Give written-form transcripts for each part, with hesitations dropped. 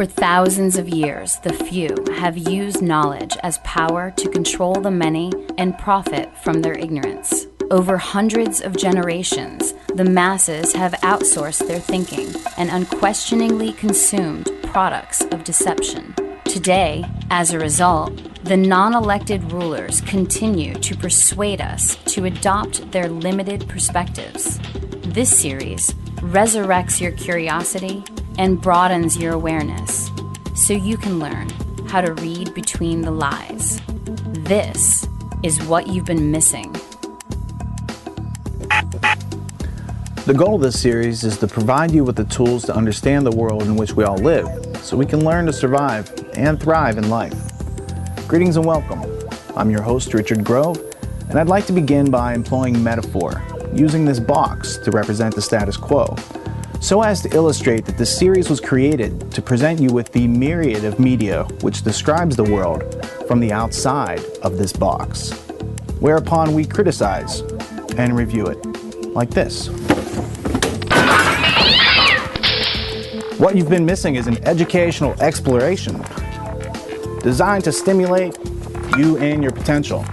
For thousands of years, the few have used knowledge as power to control the many and profit from their ignorance. Over hundreds of generations, the masses have outsourced their thinking and unquestioningly consumed products of deception. Today, as a result, the non-elected rulers continue to persuade us to adopt their limited perspectives. This series resurrects your curiosity and broadens your awareness so you can learn how to read between the lies. This is what you've been missing. The goal of this series is to provide you with the tools to understand the world in which we all live, so we can learn to survive and thrive in life. Greetings and welcome. I'm your host, Richard Grove, and I'd like to begin by employing metaphor, using this box to represent the status quo, so as to illustrate that this series was created to present you with the myriad of media which describes the world from the outside of this box, whereupon we criticize and review it, like this. What you've been missing is an educational exploration designed to stimulate you and your potential,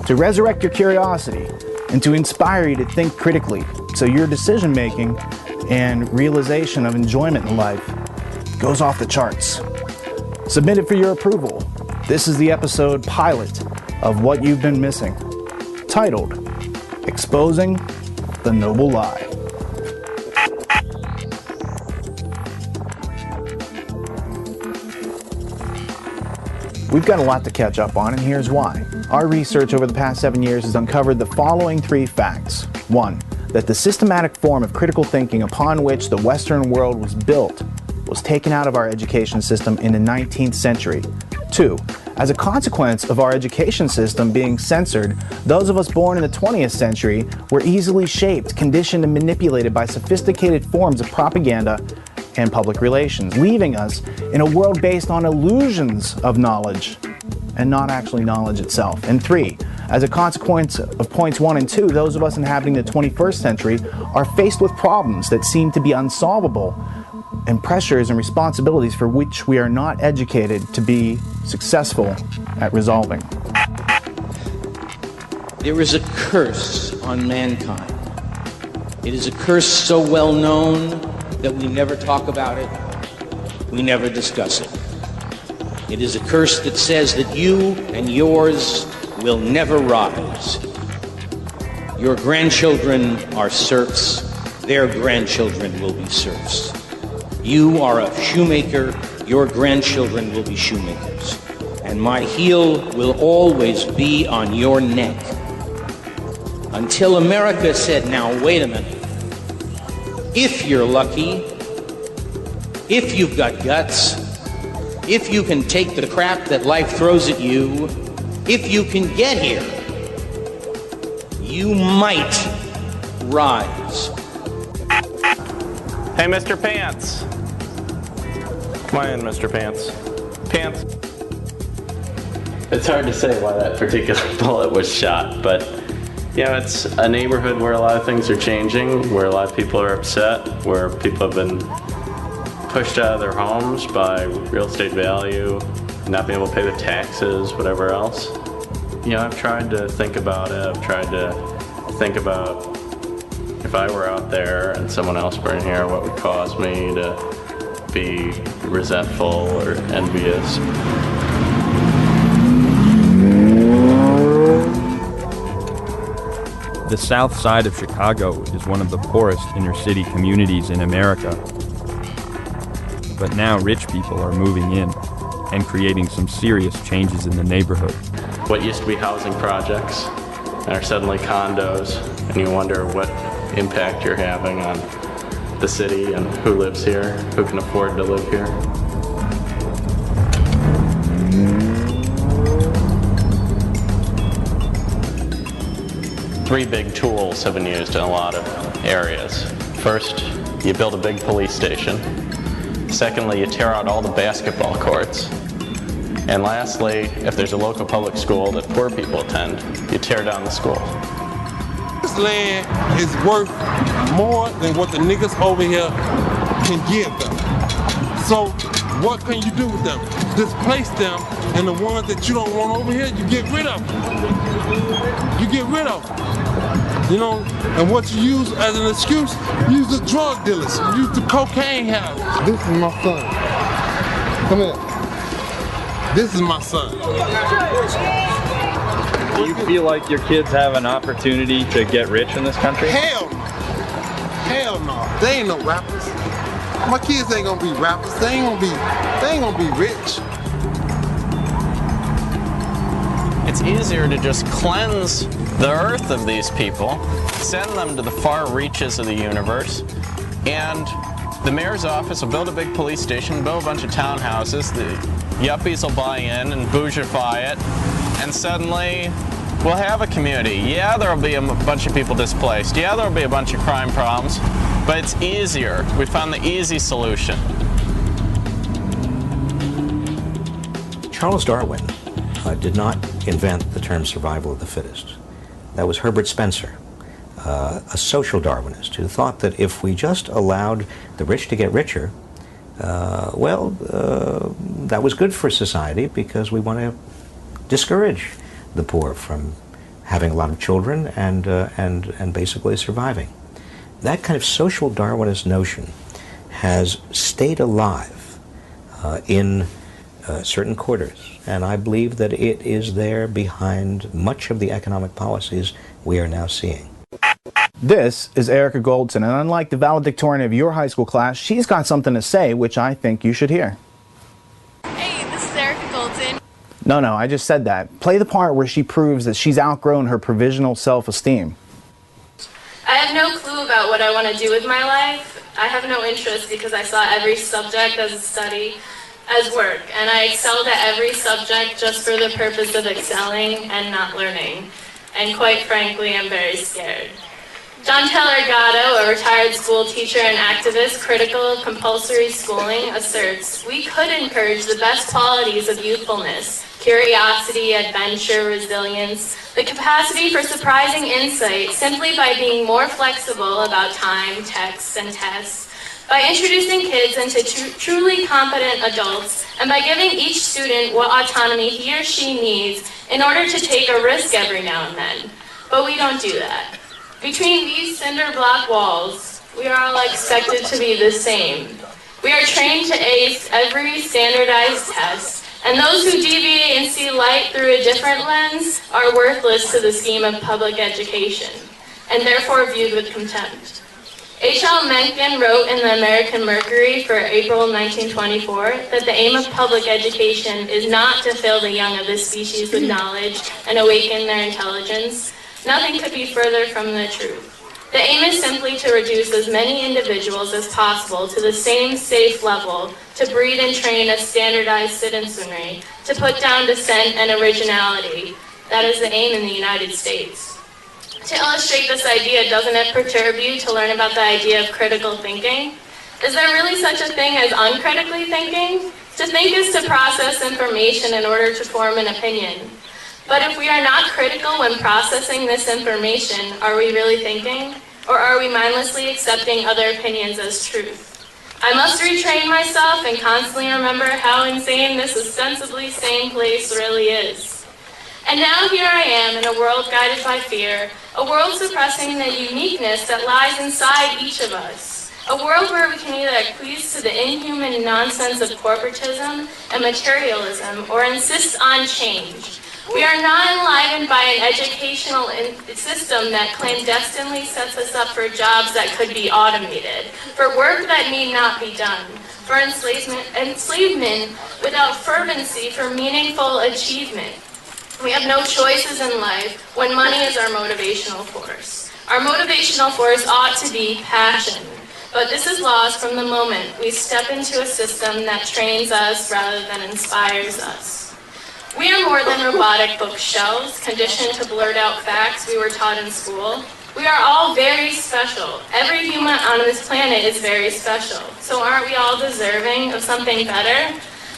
to resurrect your curiosity, and to inspire you to think critically so your decision-making and realization of enjoyment in life goes off the charts. Submitted for your approval. This is the episode pilot of What You've Been Missing, titled Exposing the Noble Lie. We've got a lot to catch up on, and here's why. Our research over the past 7 years has uncovered the following 3 facts. 1, that the systematic form of critical thinking upon which the Western world was built was taken out of our education system in the 19th century. 2, as a consequence of our education system being censored, those of us born in the 20th century were easily shaped, conditioned, and manipulated by sophisticated forms of propaganda and public relations, leaving us in a world based on illusions of knowledge and not actually knowledge itself. And 3, as a consequence of points 1 and 2, those of us inhabiting the 21st century are faced with problems that seem to be unsolvable and pressures and responsibilities for which we are not educated to be successful at resolving. There is a curse on mankind. It is a curse so well known that we never talk about it, we never discuss it. It is a curse that says that you and yours will never rise. Your grandchildren are serfs, their grandchildren will be serfs. You are a shoemaker, your grandchildren will be shoemakers. And my heel will always be on your neck. Until America said, now wait a minute. If you're lucky, if you've got guts, if you can take the crap that life throws at you, if you can get here, you might rise. Hey, Mr. Pants. Come on in, Mr. Pants. Pants. It's hard to say why that particular bullet was shot, but you know, it's a neighborhood where a lot of things are changing, where a lot of people are upset, where people have been pushed out of their homes by real estate value, not being able to pay the taxes, whatever else. You know, I've tried to think about it. I've tried to think about if I were out there and someone else were in here, what would cause me to be resentful or envious. The south side of Chicago is one of the poorest inner-city communities in America. But now rich people are moving in and creating some serious changes in the neighborhood. What used to be housing projects are suddenly condos, and you wonder what impact you're having on the city and who lives here, who can afford to live here. Three big tools have been used in a lot of areas. First, you build a big police station. Secondly, you tear out all the basketball courts. And lastly, if there's a local public school that poor people attend, you tear down the school. This land is worth more than what the niggas over here can give them. So What can you do with them? Displace them, and the ones that you don't want over here, you get rid of them. You get rid of them. You know, and what you use as an excuse, use the drug dealers, use the cocaine house. This is my son. Come here. This is my son. Do you feel like your kids have an opportunity to get rich in this country? Hell no. Hell no. They ain't no rappers. My kids ain't gonna be rappers. They ain't gonna be rich. It's easier to just cleanse the earth of these people, send them to the far reaches of the universe, and the mayor's office will build a big police station, build a bunch of townhouses, the yuppies will buy in and bourgeoify it, and suddenly we'll have a community. Yeah, there'll be a bunch of people displaced. Yeah, there'll be a bunch of crime problems, but it's easier. We found the easy solution. Charles Darwin did not invent the term survival of the fittest. That was Herbert Spencer, a social Darwinist who thought that if we just allowed the rich to get richer, that was good for society because we want to discourage the poor from having a lot of children and basically surviving. That kind of social Darwinist notion has stayed alive in certain quarters, and I believe that it is there behind much of the economic policies we are now seeing. This is Erica Goldson, and unlike the valedictorian of your high school class, she's got something to say which I think you should hear. Hey, this is Erica Goldson. No, I just said that. Play the part where she proves that she's outgrown her provisional self-esteem. I have no clue about what I want to do with my life. I have no interest because I saw every subject as a study, as work, and I excelled at every subject just for the purpose of excelling and not learning. And quite frankly, I'm very scared. John Taylor Gatto, a retired school teacher and activist critical of compulsory schooling, asserts, "We could encourage the best qualities of youthfulness, curiosity, adventure, resilience, the capacity for surprising insight simply by being more flexible about time, texts, and tests, by introducing kids into truly competent adults, and by giving each student what autonomy he or she needs in order to take a risk every now and then." But we don't do that. Between these cinder block walls, we are all expected to be the same. We are trained to ace every standardized test, and those who deviate and see light through a different lens are worthless to the scheme of public education, and therefore viewed with contempt. H.L. Mencken wrote in the American Mercury for April 1924 that the aim of public education is not to fill the young of this species with knowledge and awaken their intelligence. Nothing could be further from the truth. The aim is simply to reduce as many individuals as possible to the same safe level, to breed and train a standardized citizenry, to put down dissent and originality. That is the aim in the United States. To illustrate this idea, doesn't it perturb you to learn about the idea of critical thinking? Is there really such a thing as uncritically thinking? To think is to process information in order to form an opinion. But if we are not critical when processing this information, are we really thinking? Or are we mindlessly accepting other opinions as truth? I must retrain myself and constantly remember how insane this ostensibly sane place really is. And now here I am in a world guided by fear, a world suppressing the uniqueness that lies inside each of us. A world where we can either acquiesce to the inhuman nonsense of corporatism and materialism or insist on change. We are not enlivened by an educational system that clandestinely sets us up for jobs that could be automated, for work that need not be done, for enslavement without fervency for meaningful achievement. We have no choices in life when money is our motivational force. Our motivational force ought to be passion, but this is lost from the moment we step into a system that trains us rather than inspires us. We are more than robotic bookshelves, conditioned to blurt out facts we were taught in school. We are all very special. Every human on this planet is very special. So aren't we all deserving of something better?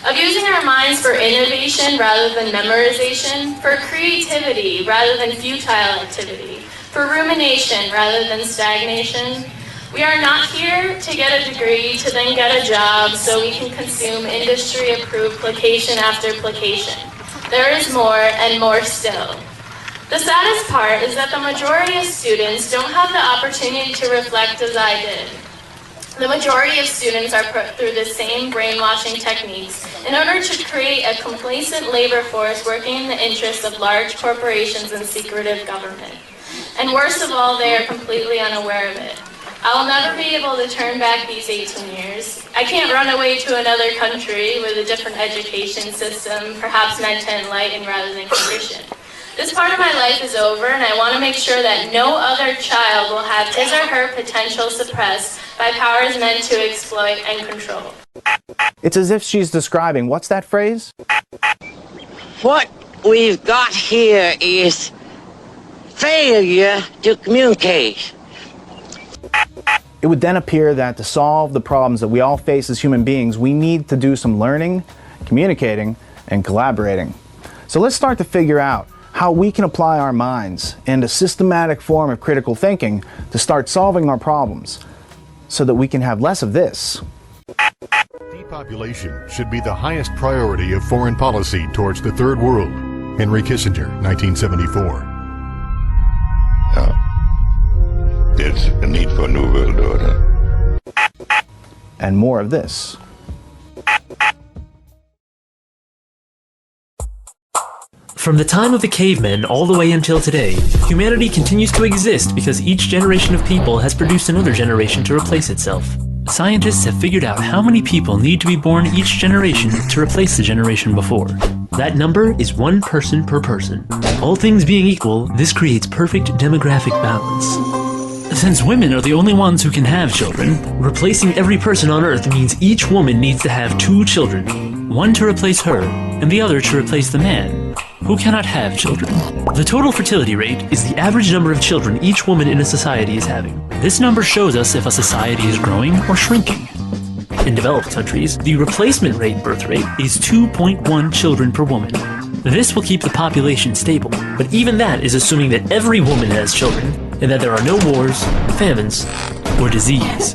Of using our minds for innovation rather than memorization, for creativity rather than futile activity, for rumination rather than stagnation? We are not here to get a degree to then get a job so we can consume industry-approved placation after placation. There is more and more still. The saddest part is that the majority of students don't have the opportunity to reflect as I did. The majority of students are put through the same brainwashing techniques in order to create a complacent labor force working in the interests of large corporations and secretive government. And worst of all, they are completely unaware of it. I will never be able to turn back these 18 years. I can't run away to another country with a different education system, perhaps meant to enlighten rather than condition. This part of my life is over, and I want to make sure that no other child will have his or her potential suppressed by powers meant to exploit and control. It's as if she's describing, what's that phrase? What we've got here is failure to communicate. It would then appear that to solve the problems that we all face as human beings, we need to do some learning, communicating, and collaborating. So let's start to figure out how we can apply our minds and a systematic form of critical thinking to start solving our problems so that we can have less of this. Depopulation should be the highest priority of foreign policy towards the Third World. Henry Kissinger, 1974. There's a need for a new world order. And more of this. From the time of the cavemen all the way until today, humanity continues to exist because each generation of people has produced another generation to replace itself. Scientists have figured out how many people need to be born each generation to replace the generation before. That number is 1 person per person. All things being equal, this creates perfect demographic balance. Since women are the only ones who can have children, replacing every person on Earth means each woman needs to have 2 children, one to replace her, and the other to replace the man, who cannot have children. The total fertility rate is the average number of children each woman in a society is having. This number shows us if a society is growing or shrinking. In developed countries, the replacement birth rate is 2.1 children per woman. This will keep the population stable, but even that is assuming that every woman has children and that there are no wars, famines, or disease.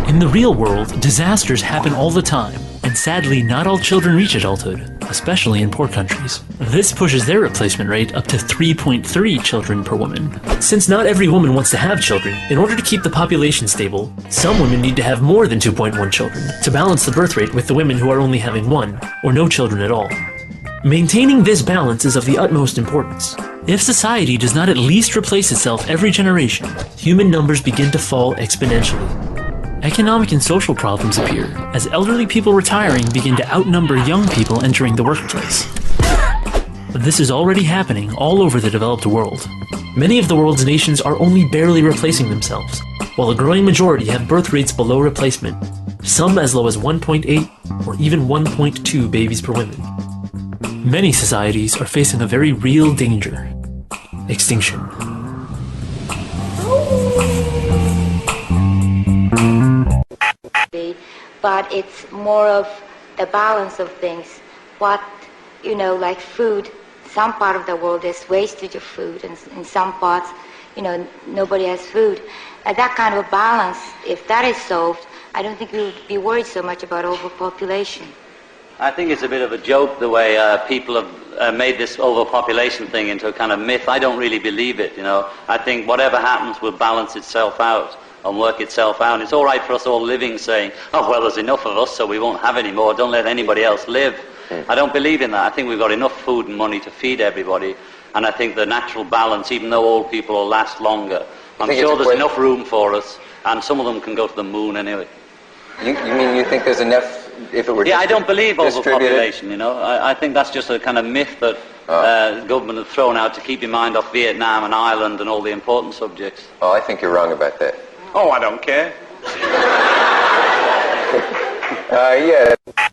In the real world, disasters happen all the time, and sadly not all children reach adulthood, especially in poor countries. This pushes their replacement rate up to 3.3 children per woman. Since not every woman wants to have children, in order to keep the population stable, some women need to have more than 2.1 children to balance the birth rate with the women who are only having 1 or no children at all. Maintaining this balance is of the utmost importance. If society does not at least replace itself every generation, human numbers begin to fall exponentially. Economic and social problems appear as elderly people retiring begin to outnumber young people entering the workplace. This is already happening all over the developed world. Many of the world's nations are only barely replacing themselves, while a growing majority have birth rates below replacement, some as low as 1.8 or even 1.2 babies per woman. Many societies are facing a very real danger: extinction. But it's more of the balance of things. What, like food, some part of the world there's wastage of food, and in some parts, nobody has food. That kind of a balance, if that is solved, I don't think we would be worried so much about overpopulation. I think it's a bit of a joke the way people have made this overpopulation thing into a kind of myth. I don't really believe it, I think whatever happens will balance itself out and work itself out. It's all right for us all living saying, oh, well, there's enough of us, so we won't have any more. Don't let anybody else live. I don't believe in that. I think we've got enough food and money to feed everybody. And I think the natural balance, even though old people will last longer, I'm sure there's enough room for us, and some of them can go to the moon anyway. You mean you think there's enough, if it were I don't believe overpopulation, I think that's just a kind of myth that the government has thrown out to keep your mind off Vietnam and Ireland and all the important subjects. Oh, I think you're wrong about that. Oh, I don't care. Yeah.